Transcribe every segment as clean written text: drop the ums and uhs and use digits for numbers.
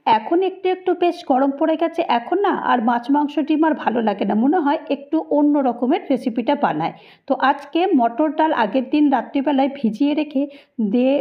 এখন একটু একটু বেশ গরম পড়ে গেছে, এখন না আর মাছ মাংস ডিম আর ভালো লাগে না, মনে হয় একটু অন্য রকমের রেসিপিটা বানায়। তো আজকে মটর ডাল আগের দিন রাত্রিবেলায় ভিজিয়ে রেখে দিয়ে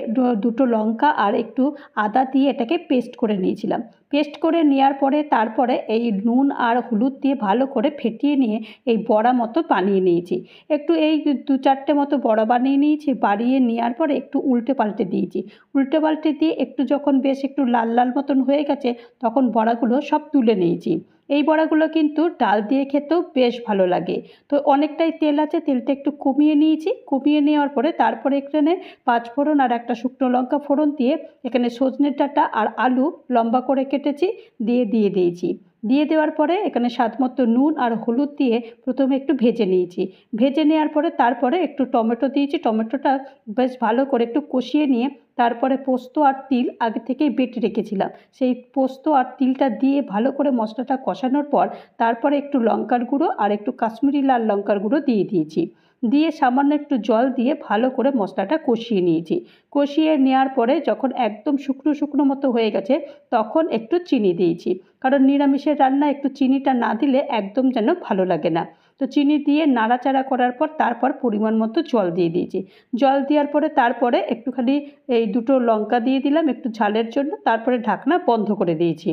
দুটো লঙ্কা আর একটু আদা দিয়ে এটাকে পেস্ট করে নিয়েছিলাম। পেস্ট করে নেওয়ার পরে তারপরে এই নুন আর হলুদ দিয়ে ভালো করে ফেটিয়ে নিয়ে এই বড়া মতো বানিয়ে নিয়েছি। একটু এই দু চারটে মতো বড়া বানিয়ে নিয়েছি, বানিয়ে নেওয়ার পরে একটু উল্টে পাল্টে দিয়েছি। উল্টে পাল্টে দিয়ে একটু যখন বেশ একটু লাল লাল মতন হয়ে গেছে তখন বড়াগুলো সব তুলে নিয়েছি। এই বড়াগুলো কিন্তু ডাল দিয়ে খেতেও বেশ ভালো লাগে। তো অনেকটাই তেল আছে, তেলটা একটু কমিয়ে নিয়েছি। কমিয়ে নেওয়ার পরে তারপরে এখানে পাঁচফোড়ন আর একটা শুকনো লঙ্কা ফোড়ন দিয়ে এখানে সজনের ডাঁটা আর আলু লম্বা করে কেটেছি দিয়ে দিয়েছি। দিয়ে দেওয়ার পরে এখানে স্বাদ মতো নুন আর হলুদ দিয়ে প্রথমে একটু ভেজে নিয়েছি। ভেজে নেওয়ার পরে তারপরে একটু টমেটো দিয়েছি। টমেটোটা বেশ ভালো করে একটু কষিয়ে নিয়ে তারপরে পোস্ত আর তিল আগে থেকেই বেটে রেখেছিলাম, সেই পোস্ত আর তিলটা দিয়ে ভালো করে মশলাটা কষানোর পর তারপরে একটু লঙ্কার গুঁড়ো আর একটু কাশ্মীরি লাল লঙ্কার গুঁড়ো দিয়ে দিয়েছি। দিয়ে সামান্য একটু জল দিয়ে ভালো করে মশলাটা কষিয়ে নিয়েছি। কষিয়ে নেওয়ার পরে যখন একদম শুকনো শুকনো মতো হয়ে গেছে তখন একটু চিনি দিয়েছি, কারণ নিরামিষের রান্না একটু চিনিটা না দিলে একদম যেন ভালো লাগে না। তো চিনি দিয়ে নাড়াচাড়া করার পর তারপর পরিমাণ মতো জল দিয়ে দিয়েছি। জল দেওয়ার পরে তারপরে একটুখানি এই দুটো লঙ্কা দিয়ে দিলাম একটু ঝালের জন্য, তারপরে ঢাকনা বন্ধ করে দিয়েছি।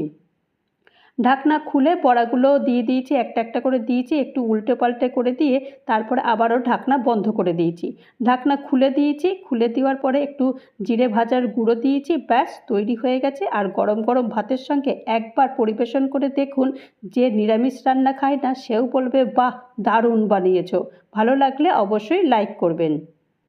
ঢাকনা খুলে বড়াগুলো দিয়ে দিয়েছি, একটা একটা করে দিয়েছি, একটু উল্টে পাল্টে করে দিয়ে তারপরে আবারও ঢাকনা বন্ধ করে দিয়েছি। ঢাকনা খুলে দিয়েছি, খুলে দেওয়ার পরে একটু জিরে ভাজার গুঁড়ো দিয়েছি, ব্যাস তৈরি হয়ে গেছে। আর গরম গরম ভাতের সঙ্গে একবার পরিবেশন করে দেখুন, যে নিরামিষ রান্না খায় না সেও বলবে বাহ দারুণ বানিয়েছো। ভালো লাগলে অবশ্যই লাইক করবেন।